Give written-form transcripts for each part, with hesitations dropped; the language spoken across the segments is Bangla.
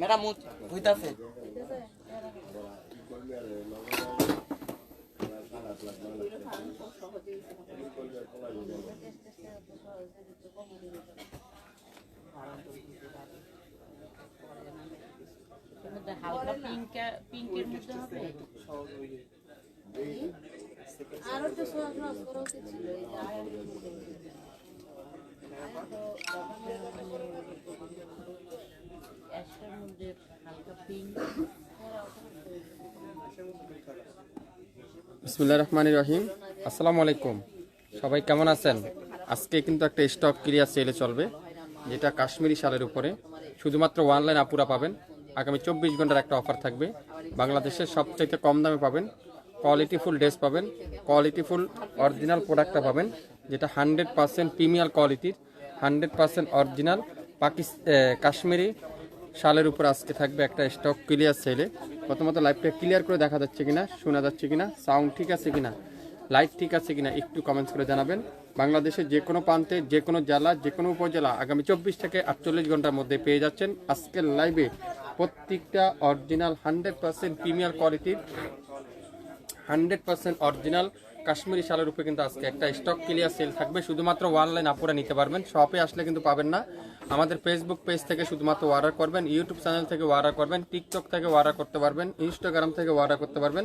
মেরা মুখ হইতাছে হালকা পিঙ্কের মধ্যে হবে আর একটু সোয়া করা উচিত ছিল এই যে অ্যাশের মধ্যে হালকা পিঙ্ক। বিসমিল্লাহির রহমানির রহিম। আসসালামু আলাইকুম, সবাই কেমন আছেন? আজকে কিন্তু একটা স্টক ক্লিয়ার সেলে চলবে, যেটা কাশ্মীরি শালের উপরে শুধুমাত্র অনলাইন আপুরা পাবেন। আগামী 24 ঘন্টার একটা অফার থাকবে। বাংলাদেশের সবচেয়ে কম দামে পাবেন, কোয়ালিটিফুল ড্রেস পাবেন, কোয়ালিটিফুল অরিজিনাল প্রোডাক্টটা পাবেন, যেটা 100% প্রিমিয়াম কোয়ালিটির, 100% অরিজিনাল কাশ্মীরি শালের উপর আজকে থাকবে একটা স্টক ক্লিয়ার সেলে। প্রথমত লাইভটা ক্লিয়ার করে দেখা যাচ্ছে কিনা, শোনা যাচ্ছে কিনা, সাউন্ড ঠিক আছে কিনা, লাইট ঠিক আছে কিনা একটু কমেন্টস করে জানাবেন। বাংলাদেশের যে কোনো প্রান্তে, যে কোনো জেলা, যে কোনো উপজেলা আগামী 24 থেকে 48 ঘন্টার মধ্যে পেয়ে যাচ্ছেন আজকের লাইভে প্রত্যেকটা অরিজিনাল 100% প্রিমিয়াম কোয়ালিটির 100% অরিজিনাল কাশ্মীরি শালের উপরে কিন্তু আজকে একটা স্টক ক্লিয়ার সেল থাকবে। শুধুমাত্র অনলাইন আপুরা নিতে পারবেন, শপে আসলে কিন্তু পাবেন না। আমাদের ফেসবুক পেজ থেকে শুধুমাত্র অর্ডার করবেন, ইউটিউব চ্যানেল থেকে অর্ডার করবেন, টিকটক থেকে অর্ডার করতে পারবেন, ইনস্টাগ্রাম থেকে অর্ডার করতে পারবেন,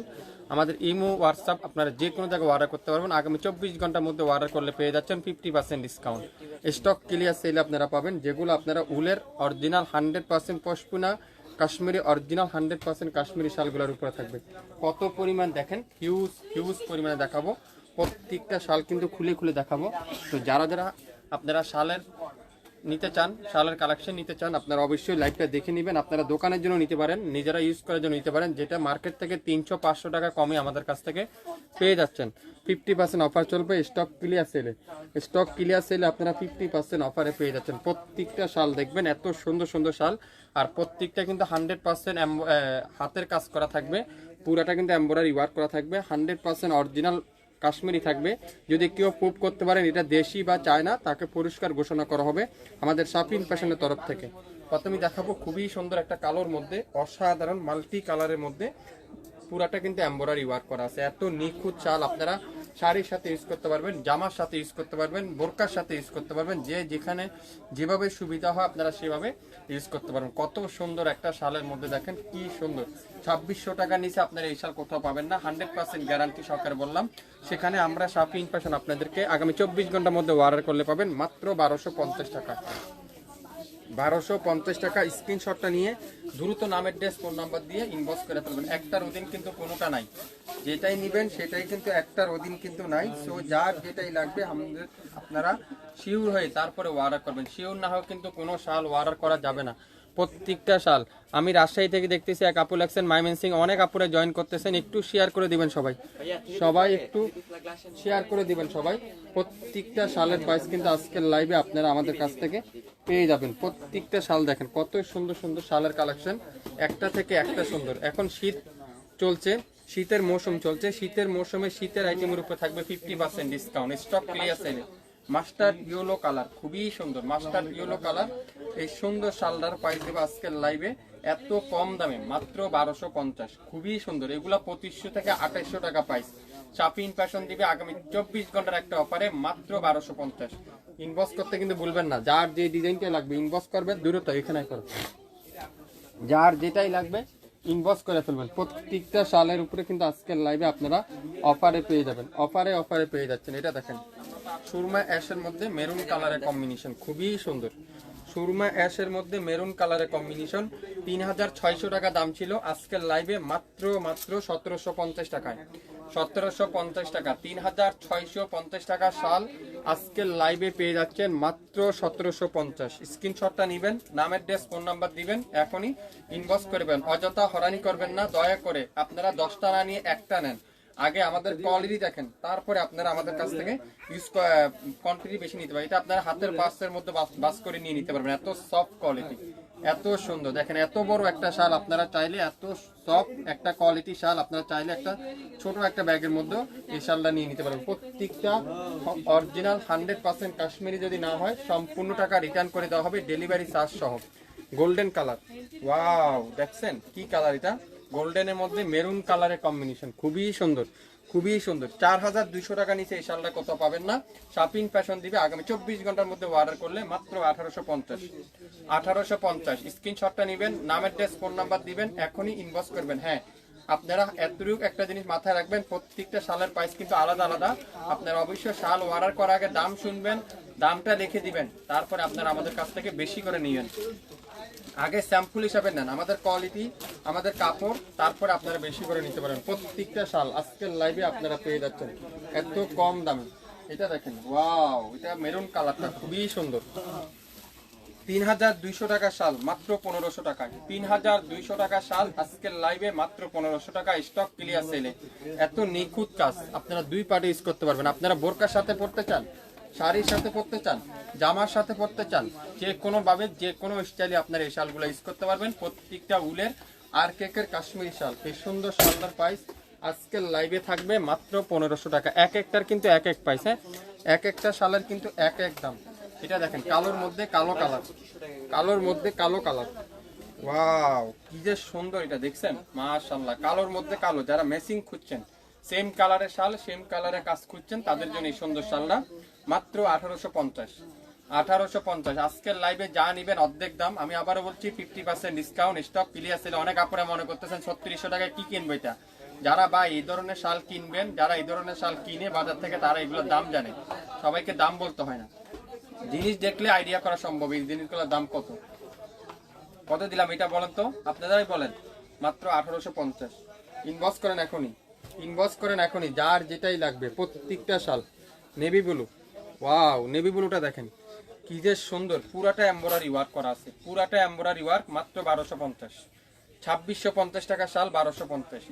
আমাদের ইমো, হোয়াটসঅ্যাপ আপনারা যে কোনো জায়গায় অর্ডার করতে পারবেন। আগামী 24 ঘন্টার মধ্যে অর্ডার করলে পেয়ে যাচ্ছেন 50% ডিসকাউন্ট। স্টক ক্লিয়ার সেলে আপনারা পাবেন, যেগুলো আপনারা উলের অরিজিনাল 100% পশমিনা কাশ্মীরি অরিজিনাল 100% কাশ্মীরি শালগুলোর উপরে থাকবে। কত পরিমাণ দেখেন, হিউজ পরিমাণে দেখাবো। প্রত্যেকটা শাল কিন্তু খুলে খুলে দেখাবো। তো যারা যারা আপনারা শালের নিতে চান, শালের কালেকশন নিতে চান, আপনারা অবশ্যই লাইভটা দেখে নেবেন। আপনারা দোকানের জন্য নিতে পারেন, নিজেরা ইউজ করার জন্য নিতে পারেন, যেটা মার্কেট থেকে 300-500 টাকা কমে আমাদের কাছ থেকে পেয়ে যাচ্ছেন। 50% অফার চলবে স্টক ক্লিয়ার সেলে। স্টক ক্লিয়ার সেলে আপনারা 50% অফারে পেয়ে যাচ্ছেন। প্রত্যেকটা শাল দেখবেন, এত সুন্দর সুন্দর শাল, আর প্রত্যেকটা কিন্তু 100% হাতের কাজ করা থাকবে। পুরাটা কিন্তু এমব্রয়ডারি ওয়ার্ক করা থাকবে, 100% অরিজিনাল কাশ্মীরি থাকবে। যদি কেউ প্রুভ করতে পারেন এটা দেশি বা চায়না, তাকে পুরস্কার ঘোষণা করা হবে আমাদের শাপিন ফ্যাশনের তরফ থেকে। প্রথমে দেখাবো খুবই সুন্দর একটা কালোর মধ্যে, অসাধারণ মাল্টি কালারের মধ্যে, পুরাটা কিন্তু এমব্রয়ডারি ওয়ার্ক করা আছে। এত নিখুঁত শাল আপনারা শাড়ির সাথে ইউজ করতে পারবেন, জামার সাথে ইউজ করতে পারবেন, বোরকার সাথে ইউজ করতে পারবেন, যে যেখানে যেভাবে সুবিধা হয় আপনারা সেভাবে ইউজ করতে পারবেন। কত সুন্দর একটা শালের মধ্যে দেখেন কি সুন্দর। 2600 টাকার নিচে আপনারা এই শাল কোথাও পাবেন না, 100% গ্যারান্টি সহকারে বললাম। সেখানে আমরা শাপিন ফ্যাশন আপনাদেরকে আগামী 24 ঘন্টার মধ্যে অর্ডার করলে পাবেন মাত্র 1250 টাকা। 1250 টাকা। স্ক্রিনশটটা নিয়ে দ্রুত নামের ড্রেস ফোন নাম্বার দিয়ে ইনবক্স করে ফেলবেন। একটার অধীন কিন্তু কোনোটা নাই, যেটাই নেবেন সেটাই কিন্তু একটার অধীন কিন্তু নাই। সো যার যেটাই লাগবে আমাদের আপনারা শিওর হয়ে তারপরে অর্ডার করবেন। শিওর না হোক কিন্তু কোনো শাল অর্ডার করা যাবে না। প্রত্যেকটা শাল আমি রাজশাহী থেকে দেখতেছি এক আপু লাগছেন, মাইমেনসিং অনেক আপুরে জয়েন করতেছেন, একটু শেয়ার করে দিবেন সবাই, একটু শেয়ার করে দিবেন সবাই। প্রত্যেকটা শালের প্রাইস কিন্তু আজকের লাইভে আপনারা আমাদের কাছ থেকে পেয়ে যাবেন। প্রত্যেকটা শাল দেখেন কত সুন্দর সুন্দর শালের কালেকশন, একটা থেকে একটা সুন্দর। এখন শীত চলছে, শীতের মৌসুম চলছে, শীতের মৌসুমে শীতের আইটেমের উপর থাকবে 50% ডিসকাউন্ট। স্টক ক্লিয়ার সেলে মাস্টার্ড ইয়েলো কালার, খুবই সুন্দর মাস্টার্ড ইয়েলো কালার। এই সুন্দর শালটার প্রাইস দেবে আজকের লাইভে এত কম দামে মাত্র 1250। খুবই সুন্দর, এগুলা 2500 থেকে 2800 টাকা প্রাইস। শাপিন ফ্যাশন দিবে আগামী 24 ঘন্টার একটা অফারে মাত্র 1250। ইনবক্স করতে কিন্তু ভুলবেন না, যার যে ডিজাইনটা লাগবে ইনবক্স করবেন, দ্রুত এখানে করবেন, যার যেটাই লাগবে ইনবক্স করে ফেলবেন। প্রত্যেকটা শালের উপরে কিন্তু আজকের লাইভে আপনারা অফারে পেয়ে যাবেন, অফারে পেয়ে যাচ্ছেন। এটা দেখেন সুরমা অ্যাশের মধ্যে মেরুন কালারের কম্বিনেশন, খুবই সুন্দর। সুরমা অ্যাশের মধ্যে মেরুন কালারের কম্বিনেশন, 3600 টাকা দাম ছিল, আজকের লাইভে মাত্র 1750 টাকায়। 1750 টাকা, 3650 টাকা শাল আজকের লাইভে পেয়ে যাচ্ছেন মাত্র 1750। স্ক্রিনশটটা নেবেন, নামের ড্রেস ফোন নাম্বার দিবেন, এখনই ইনবক্স করবেন। অযথা হরানি করবেন না, দয়া করে আপনারা 10টা না নিয়ে একটা নেন। আগে আমাদের কোয়ালিটি দেখেন, তারপরে আপনারা আমাদের কাছ থেকে ইউজ কোয়ান্টিটি বেশি নিতে পারেন। এটা আপনারা হাতের বাসের মধ্যে বাস করে নিয়ে নিতে পারবেন, এত সফট কোয়ালিটি। এত সুন্দর দেখেন, এত বড় একটা শাল আপনারা চাইলে, এত সফট একটা কোয়ালিটি শাল আপনারা চাইলে একটা ছোট একটা ব্যাগের মধ্যে এই শালটা নিয়ে নিতে পারেন। প্রত্যেকটা অরিজিনাল 100% কাশ্মীরি যদি না হয় সম্পূর্ণ টাকা রিটার্ন করে দেওয়া হবে ডেলিভারি চার্জ সহ। গোল্ডেন কালার, ওয়াও দেখছেন কি কালার এটা, গোল্ডেনের মধ্যে মেরুন কালারের কম্বিনেশন, খুবই সুন্দর খুবই সুন্দর। 4200 টাকা নিচে এই শালটা কত পাবেন না। শাপিং ফ্যাশন দিবে আগামী 24 ঘন্টার মধ্যে অর্ডার করলে মাত্র 1850। স্ক্রিনশটটা নেবেন, নামের ড্রেস ফোন নাম্বার দিবেন, এখনই ইনবক্স করবেন। হ্যাঁ আপনারা এতটুকু একটা জিনিস মাথায় রাখবেন, প্রত্যেকটা শালের প্রাইস কিন্তু আলাদা আলাদা। আপনারা অবশ্যই শাল অর্ডার করার আগে দাম শুনবেন, দামটা লিখে দিবেন, তারপরে আপনারা আমাদের কাছ থেকে বেশি করে নিবেন। আগে স্যাম্পল হিসাবে নেন আমাদের কোয়ালিটি, আমাদের কাপড়, তারপরে আপনারা বেশি করে নিতে পারেন। প্রত্যেকটা শাল আজকের লাইভে আপনারা পেয়ে যাচ্ছেন এত কম দামে। এটা দেখেন, ওয়াও, এটা মেরুন কালারটা খুবই সুন্দর। 3200 টাকা শাল মাত্র 1500 টাকায়। 3200 টাকা শাল আজকের লাইভে মাত্র 1500 টাকা, স্টক ক্লিয়ার সেলে। এত নিখুঁত কাজ, আপনারা দুই পার্টে ইউজ করতে পারবেন। আপনারা বোরকার সাথে পড়তে চান, শাড়ির সাথে পড়তে চান, জামার সাথে পড়তে চান, যে কোনো ভাবে যে কোনো স্টাইলে আপনারা এই শালগুলো ইউজ করতে পারবেন। প্রত্যেকটা উলের আর কেকের কাশ্মীরি শাল, এই সুন্দর শালটার প্রাইস আজকের লাইভে থাকবে মাত্র 1500 টাকা। এক একটার কিন্তু এক এক প্রাইস, হ্যাঁ, এক একটা শালের কিন্তু এক এক দাম। এটা দেখেন, কালোর মধ্যে কালো কালার, কালোর মধ্যে কালো কালার, ওয়াও কি যে সুন্দর, এটা দেখছেন মাশাআল্লাহ। কালোর মধ্যে কালো, যারা ম্যাচিং খুঁজছেন, সেম কালারের শাল সেম কালারের কাজ খুঁজছেন, তাদের জন্য এই সুন্দর শালটা মাত্র 1850। আজকের লাইভে যা নিবেন অর্ধেক দাম। আমি আবারও বলছি 50% ডিসকাউন্ট, স্টক ক্লিয়ার সেলে। অনেক আপনারা মনে করতেছেন 3600 টাকায় কি কিনবো এটা। যারা বা এই ধরনের শাল কিনবেন, যারা এই ধরনের শাল কিনে বাজার থেকে, তারা এগুলোর দাম জানে। সবাইকে দাম বলতে হয় না, জিনিস দেখলে আইডিয়া করা সম্ভব এই জিনিসগুলোর দাম কত। কত দিলাম এটা বলেন তো, আপনারাই বলেন। মাত্র 1850। ইনবক্স করেন এখনই, ইনবক্স করেন এখনই, যার যেটাই লাগবে। প্রত্যেকটা শাল নেভি ব্লু, ওয়াও নেভি ব্লুটা দেখেন কি যে সুন্দর, পুরাটা এমব্রয়ডারি ওয়ার্ক করা আছে, পুরাটা এমব্রয়ডারি ওয়ার্ক, মাত্র 1250। 2650 টাকা শাল, 1250।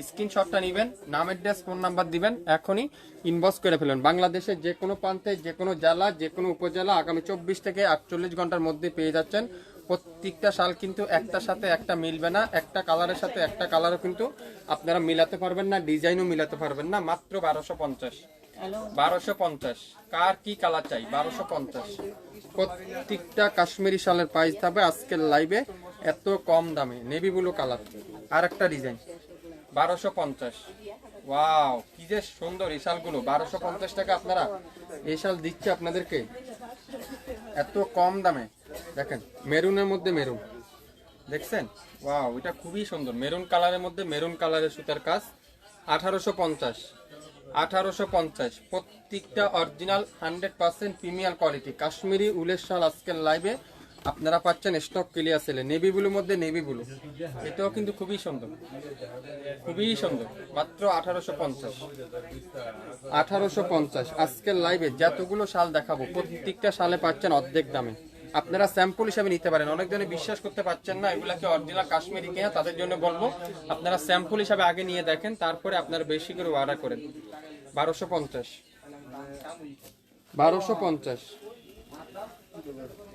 স্ক্রিনশটটা নেবেন, নামের ড্রেস ফোন নাম্বার দিবেন, এখনই ইনবক্স করে ফেলুন। বাংলাদেশের যে কোনো প্রান্তে, যে কোনো জেলা, যে কোনো উপজেলা আগামী 24 থেকে 48 ঘন্টার মধ্যে পেয়ে যাচ্ছেন। প্রত্যেকটা শাল কিন্তু একটার সাথে একটা মিলবে না, একটা কালারের সাথে একটা কালারও কিন্তু আপনারা মিলাতে পারবেন না, ডিজাইনও মিলাতে পারবেন না। মাত্র 1250। কার কি কালার চাই, 1250। প্রত্যেকটা কাশ্মীরি শালের প্রাইস থাকবে আজকের লাইভে এত কম দামে। নেভি ব্লু কালার, আর একটা ডিজাইন, 1250। ওয়াও কি যে সুন্দর এই শালগুলো, 1250 টাকা আপনারা এই শাল দিচ্ছে আপনাদেরকে এত কম দামে। দেখেন মেরুনের মধ্যে মেরুন, দেখছেন, ওয়াও এটা খুবই সুন্দর, মেরুন কালারের মধ্যে মেরুন কালারের সুতার কাজ। 1850। প্রত্যেকটা অরিজিনাল 100% প্রিমিয়াম কোয়ালিটি কাশ্মীরি উলের শাল আজকের লাইভে আপনারা পাচ্ছেন স্টক ক্লিয়ার সেলে। নেভি ব্লুর মধ্যে নেভি ব্লু, এটাও কিন্তু খুবই সুন্দর, খুবই সুন্দর। মাত্র 1850। আজকের লাইভে যতগুলো শাল দেখাবো প্রত্যেকটা শালে পাচ্ছেন অর্ধেক দামে। আপনারা স্যাম্পল হিসাবে নিতে পারেন। অনেকজনে বিশ্বাস করতে পারছেন না এগুলাকে অরিজিনাল কাশ্মীরি কিনা, তাদের জন্য বলবো আপনারা স্যাম্পল হিসাবে আগে নিয়ে দেখেন, তারপরে আপনারা বেশি করে অর্ডার করেন। 1250।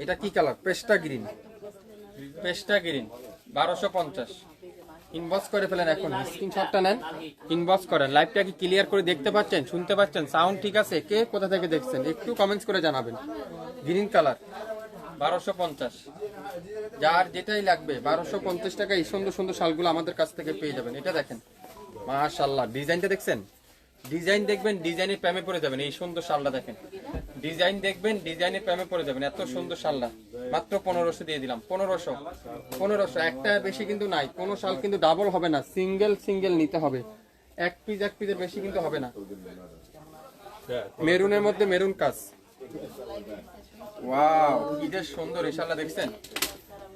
এটা কি কালার, পেস্টা গ্রিন, পেস্টা গ্রিন, 1250। ইনবক্স করে ফেলেন এখন, স্ক্রিনশটটা নেন, ইনবক্স করেন। লাইভটা কি ক্লিয়ার করে দেখতে পাচ্ছেন, শুনতে পাচ্ছেন, সাউন্ড ঠিক আছে? কে কোথা থেকে দেখছেন একটু কমেন্টস করে জানাবেন। Green colour, 1250। যার যেটাই লাগবে 1250 টাকা এই সুন্দর সুন্দর শালগুলো আমাদের কাছ থেকে পেয়ে যাবেন। এটা দেখেন মাশাআল্লাহ, ডিজাইনটা দেখছেন, ডিজাইন দেখবেন, ডিজাইনের প্রেমে পড়ে যাবেন। এই সুন্দর শালটা দেখেন, ডিজাইন দেখবেন, ডিজাইনের প্রেমে পড়ে যাবেন। এত সুন্দর শালটা মাত্র 1500 দিয়ে দিলাম। 1500 একটা বেশি কিন্তু নাই। কোনো শাল কিন্তু ডাবল হবে না, সিঙ্গেল সিঙ্গেল নিতে হবে। এক পিসের বেশি কিন্তু হবে না। মেরুনের মধ্যে মেরুন কাজ, ওয়াও কি যে সুন্দর এই শালটা দেখছেন।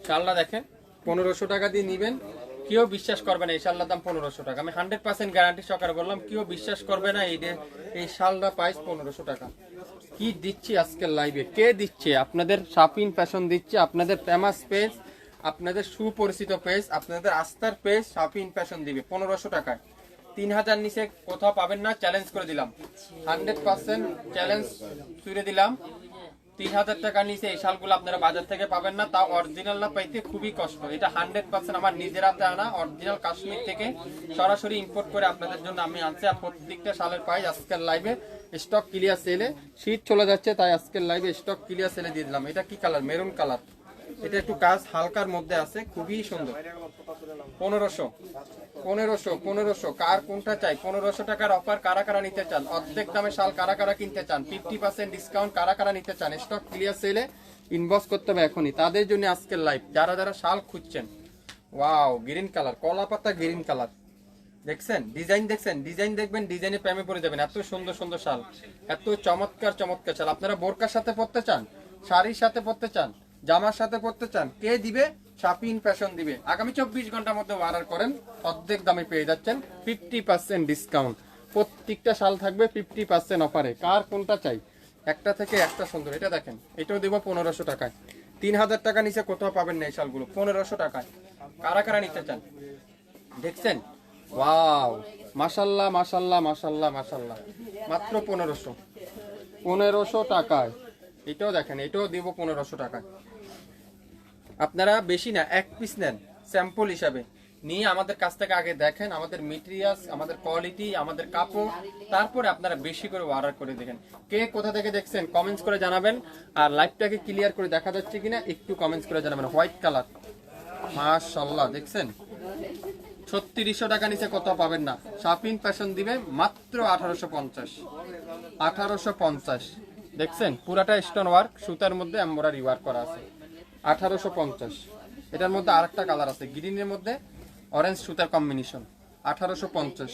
শালটা দেখেন, 1500 টাকা দিয়ে নিবেন, কেউ বিশ্বাস করবে না এই শালটার দাম 1500 টাকা। আমি 100% গ্যারান্টি সহকারে বললাম, কেউ বিশ্বাস করবে না এই শালটা প্রাইস 1500 টাকা। কি দিচ্ছি আজকের লাইভে, কে দিচ্ছে? আপনাদের শাপিং ফ্যাশন দিচ্ছে, আপনাদের ফেমাস পেজ, আপনাদের সুপরিচিত পেজ, আপনাদের আস্থার পেজ শাপিং ফ্যাশন দিবে 1500 টাকায়। 3000 নিচে কোথাও পাবেন না, চ্যালেঞ্জ করে দিলাম, 100% চ্যালেঞ্জ ছুড়ে দিলাম। 3000 টাকা নিচে এই শালগুলো আপনারা বাজার থেকে পাবেন না, তা অরিজিনাল না পাইতে খুবই কষ্ট। এটা 100% আমার নিজের হাতে আনা অরিজিনাল কাশ্মীর থেকে সরাসরি ইম্পোর্ট করে আপনাদের জন্য আমি আনছি। আর প্রত্যেকটা শালের প্রাইস আজকের লাইভে স্টক ক্লিয়ার সেলে, শীত চলে যাচ্ছে তাই আজকের লাইভে স্টক ক্লিয়ার সেলে দিয়ে দিলাম। এটা কি কালার? Maroon colour. এটা একটু কাজ হালকার মধ্যে আছে, খুবই সুন্দর। 1500 কার কোনটা চাই? 1500 টাকার অফার কারা কারা নিতে চান? অর্ধেক দামে শাল কারা কারা কিনতে চান? 50% ডিসকাউন্ট কারা কারা নিতে চান? স্টক ক্লিয়ার সেলে ইনবক্স করতে হবে এখনই, তাদের জন্য আজকের লাইভ। যারা যারা শাল খুঁজছেন, ওয়াও গ্রিন কালার, কলা পাতা গ্রিন কালার, দেখছেন ডিজাইন? দেখছেন ডিজাইন? দেখবেন ডিজাইনে প্রেমে পড়ে যাবেন। এত সুন্দর সুন্দর শাল, এত চমৎকার চমৎকার শাল। আপনারা বোরকার সাথে পরতে চান, শাড়ির সাথে পরতে চান, জামার সাথে পরতে চান, কে দিবে? শাপিন ফ্যাশন দিবে। আগামী 24 ঘন্টার মধ্যে অর্ডার করেন, অর্ধেক দামে পেয়ে যাচ্ছেন 50% ডিসকাউন্ট। প্রত্যেকটা শাল থাকবে 50% অফারে। কার কোনটা চাই? একটা থেকে একটা সুন্দর। এটা দেখেন, এটাও দেবো 1500 টাকায়। 3000 টাকা নিচে কোথাও পাবেন না এই শালগুলো, 1500 টাকায়। কারা কারা নিতে চান? দেখছেন? ওয়াও, মাশাল্লাহ মাশাল্লাহ মাশাল্লাহ মাশাল্লাহ, মাত্র 1500 টাকায়। এটাও দেখেন, এটাও দিব 1500 টাকায়। আপনারা বেশি না, এক পিস নেন স্যাম্পল হিসাবে নিয়ে আমাদের কাছ থেকে আগে দেখেন আমাদের মেটেরিয়ালস, আমাদের কোয়ালিটি, আমাদের কাপড়, তারপরে আপনারা বেশি করে অর্ডার করে দেখেন। কে কোথা থেকে দেখছেন কমেন্টস করে জানাবেন। আর লাইভটাকে ক্লিয়ার করে দেখা যাচ্ছে কিনা একটু কমেন্টস করে জানাবেন। হোয়াইট কালার, মাশাআল্লাহ, দেখছেন? 3600 টাকা নিচে কোথাও পাবেন না। শাপিন ফ্যাশন দিবে মাত্র 1850। দেখছেন? পুরাটা স্টোন ওয়ার্ক, সুতার মধ্যে এমব্রয়ডারি ওয়ার্ক করা আছে। 1850। এটার মধ্যে আরেকটা কালার আছে, গ্রিনের মধ্যে অরেঞ্জ সুতার কম্বিনেশন। 1850,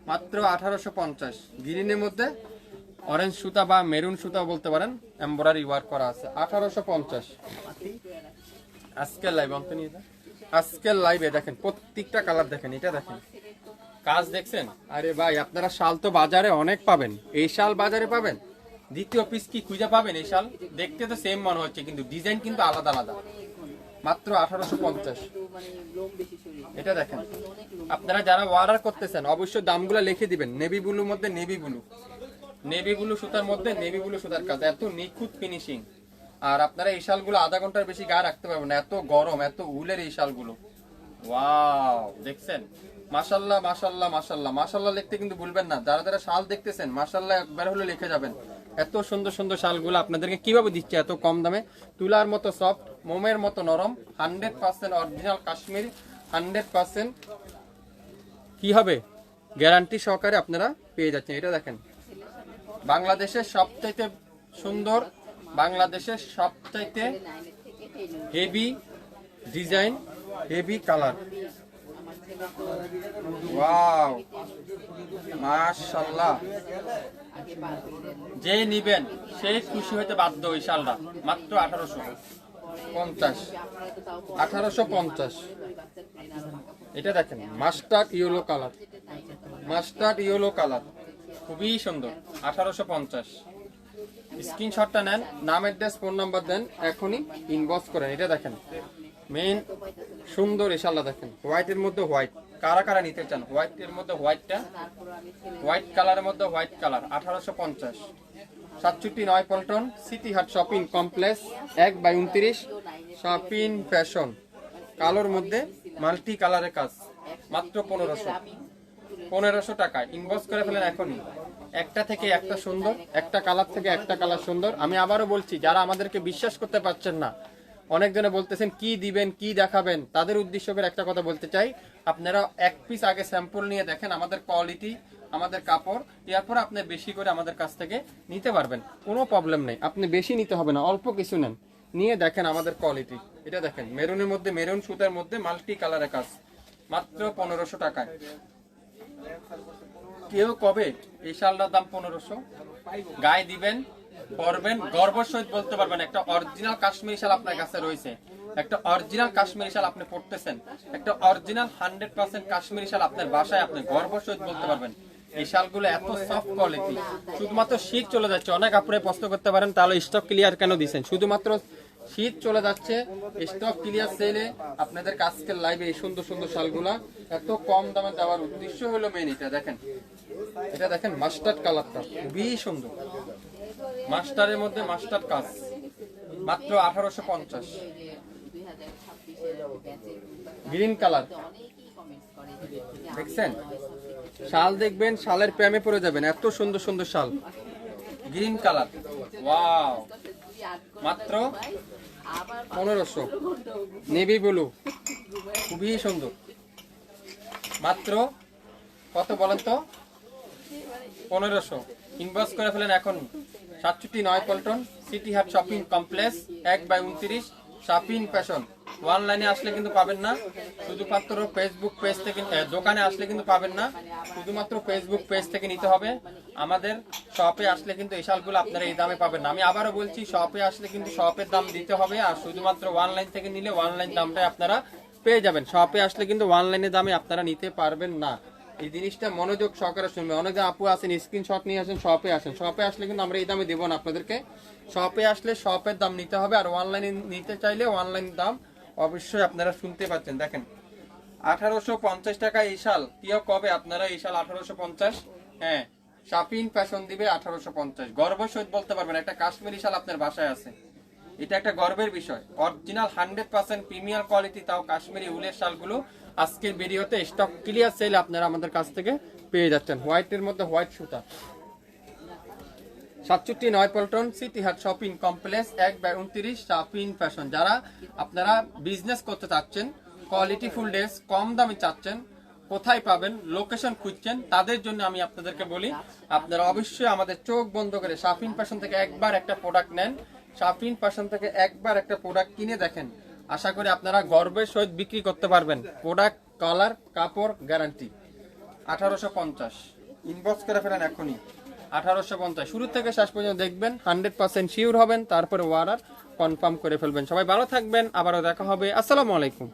মাত্র 1850। গ্রিনের মধ্যে অরেঞ্জ সুতা বা মেরুন সুতা বলতে পারেন, এমব্রয়ডারি ওয়ার্ক করা আছে। 1850। আজকের লাইভ অন্ত নিয়ে যান। আজকের লাইভে দেখেন প্রত্যেকটা কালার দেখেন। এটা দেখেন কাজ, দেখছেন? আরে ভাই, আপনারা শাল তো বাজারে অনেক পাবেন, এই শাল বাজারে পাবেন? দ্বিতীয় পিস কি খুঁজে পাবেন? এই শাল দেখতে তো সেম মনে হচ্ছে, কিন্তু ডিজাইন কিন্তু আলাদা আলাদা। মাত্র 1850। এটা দেখেন, আপনারা যারা অর্ডার করতেছেন অবশ্যই দামগুলো লিখে দিবেন। নেভি ব্লুর মধ্যে নেভি ব্লু সুতার মধ্যে নেভি ব্লু সুতার কাজ, এত নিখুঁত ফিনিশিং। আর আপনারা এই শালগুলো আধা ঘন্টার বেশি গায়ে রাখতে পারবেন না, এত গরম, এত উলের এই শালগুলো। ওয়াও, দেখছেন? মাশাল্লাহ মাশাল্লাহ মাশাল্লাহ মাশাল্লাহ লিখতে কিন্তু ভুলবেন না। যারা যারা শাল দেখতেছেন মাশাল্লাহ একবার হলে লিখে যাবেন। এত সুন্দর সুন্দর শালগুলো আপনাদেরকে কিভাবে দিচ্ছে এত কম দামে? তুলার মতো সফট, মোমের মতো নরম, 100% অরিজিনাল কাশ্মীর, 100% কি হবে গ্যারান্টি সহকারে আপনারা পেয়ে যাচ্ছেন। এটা দেখেন, বাংলাদেশের সবচাইতে সুন্দর, বাংলাদেশের সবচাইতে heavy design, heavy colour. Wow, মাশাআল্লাহ। যে নিবেন সেই খুশি হতে বাধ্য। ওই শালটা মাত্র 1850। এটা দেখেন, মাস্টার্ড ইয়েলো কালার, খুবই সুন্দর। 1850। স্ক্রিনশটটা নেন, নাম, অ্যাড্রেস, ফোন নাম্বার দেন, এখনই ইনবক্স করেন। এটা দেখেন মেইন সুন্দর এই শালটা দেখেন, হোয়াইটের মধ্যে হোয়াইট। কারা কারা নিতে চান? হোয়াইটের মধ্যে হোয়াইটটা, হোয়াইট কালারের মধ্যে হোয়াইট কালার। 1850। 67 পল্টন, সিটি হাট শপিং কমপ্লেক্স, 1/29, শাপিন ফ্যাশন। কালোর মধ্যে মাল্টি কালারের কাজ, মাত্র 1500 টাকায়। ইনবক্স করে ফেলেন এখনই। একটা থেকে একটা সুন্দর, একটা কালার থেকে একটা কালার সুন্দর। আমি আবারও বলছি, যারা আমাদেরকে বিশ্বাস করতে পারছেন না, অনেকজনে বলতেছেন কি দিবেন, কি দেখাবেন, তাদের উদ্দেশ্য করে একটা কথা বলতে চাই। আপনারা এক পিস আগে স্যাম্পল নিয়ে দেখেন আমাদের কোয়ালিটি, আমাদের কাপড়, এরপর আপনি বেশি করে আমাদের কাছ থেকে নিতে পারবেন, কোনো প্রবলেম নেই। আপনি বেশি নিতে হবে না, অল্প কিছু নেন, নিয়ে দেখেন আমাদের কোয়ালিটি। এটা দেখেন, মেরুনের মধ্যে মেরুন সুতার মধ্যে মাল্টি কালারের কাজ, মাত্র 1500 টাকায়। কেউ কবে এই শালটার দাম 1500 গায়ে দিবেন, পরবেন, গর্বের সহিত বলতে পারবেন একটা অরিজিনাল কাশ্মীরি শাল আপনার কাছে রয়েছে, একটা অরিজিনাল কাশ্মীরি শাল আপনি পরতেছেন, একটা অরিজিনাল 100% কাশ্মীরি শাল আপনার বাসায় আপনি গর্বের সহিত বলতে পারবেন। এই শালগুলো এত সফট কোয়ালিটি। শুধুমাত্র শীত চলে যাচ্ছে, অনেক আপুরে প্রশ্ন করতে পারেন তাহলে স্টক ক্লিয়ার কেন দিচ্ছেন? শুধুমাত্র শীত চলে যাচ্ছে, স্টক ক্লিয়ার সেলে আপনাদের আজকের লাইভে এই সুন্দর সুন্দর শালগুলা এত কম দামে দেওয়ার উদ্দেশ্য হলো মেন। এটা দেখেন, এটা দেখেন মাস্টার্ড কালারটা খুবই সুন্দর, মাস্টারের মধ্যে মাস্টার কাজ মাত্র 1850। গ্রিন কালার দেখছেন, শাল দেখবেন, শালের প্রেমে পড়ে যাবেন, এত সুন্দর সুন্দর শাল। গ্রিন কালার, ওয়াও, মাত্র 1500। নেভি ব্লু, খুবই সুন্দর, মাত্র কত বলেন তো? 1500। ইনবক্স করে ফেলেন এখন। 67 পল্টন, সিটি হাট শপিং কমপ্লেক্স, 1/29, শাপিন ফ্যাশন। অনলাইনে আসলে কিন্তু পাবেন না, শুধুমাত্র ফেসবুক পেজ থেকে, দোকানে আসলে কিন্তু পাবেন না, শুধুমাত্র ফেসবুক পেজ থেকে নিতে হবে। আমাদের শপে আসলে কিন্তু এই শালগুলো আপনারা এই দামে পাবেন না। আমি আবারও বলছি, শপে আসলে কিন্তু শপের দাম দিতে হবে, আর শুধুমাত্র অনলাইন থেকে নিলে অনলাইন দামটাই আপনারা পেয়ে যাবেন। শপে আসলে কিন্তু অনলাইনের দামে আপনারা নিতে পারবেন না। এই জিনিসটা মনোযোগ সহকারে শুনবেন। অনেক আপু আছেন স্ক্রিনশট নিয়ে আসেন, শপে আসেন, শপে আসলে কিন্তু আমরা এই দামে দেবো না আপনাদেরকে। শপে আসলে শপের দাম নিতে হবে, আর অনলাইনে নিতে চাইলে অনলাইন দাম অবশ্যই আপনারা শুনতে পাচ্ছেন। দেখেন 1850 টাকা এই শাল, কেউ কবে আপনারা এই শাল 1850? হ্যাঁ, শাপিন ফ্যাশন দিবে 1850। গর্ব সহিত বলতে পারবেন একটা কাশ্মীরি শাল আপনার বাসায় আছে, এটা একটা গর্বের বিষয়। অরিজিনাল 100% প্রিমিয়ার কোয়ালিটি, তাও কাশ্মীরি উলের শালগুলো আজকের ভিডিওতে স্টক ক্লিয়ার সেল আপনারা আমাদের কাছ থেকে পেয়ে যাচ্ছেন। হোয়াইটের মধ্যে হোয়াইট সুতা, 67 পল্টন, সিটি হাট শপিং কমপ্লেক্স, 1/29, শাপিন ফ্যাশন। যারা আপনারা বিজনেস করতে চাচ্ছেন, কোয়ালিটি ফুল ড্রেস কম দামে চাচ্ছেন, কোথায় পাবেন, লোকেশন খুঁজছেন, তাদের জন্য আমি আপনাদেরকে বলি, আপনারা অবশ্যই আমাদের চোখ বন্ধ করে শাপিন ফ্যাশন থেকে একবার একটা প্রোডাক্ট নেন। শাপিন ফ্যাশন থেকে একবার একটা প্রোডাক্ট কিনে দেখেন, আশা করি আপনারা গর্বের সহিত বিক্রি করতে পারবেন। প্রোডাক্ট, কালার, কাপড় গ্যারান্টি। 1850। ইনবক্স করে ফেলেন এখনই। 1850 শুরু থেকে শেষ পর্যন্ত দেখবেন, 100% শিওর হবেন, তারপরে অর্ডার কনফার্ম করে ফেলবেন। সবাই ভালো থাকবেন, আবারও দেখা হবে। আসসালামু আলাইকুম।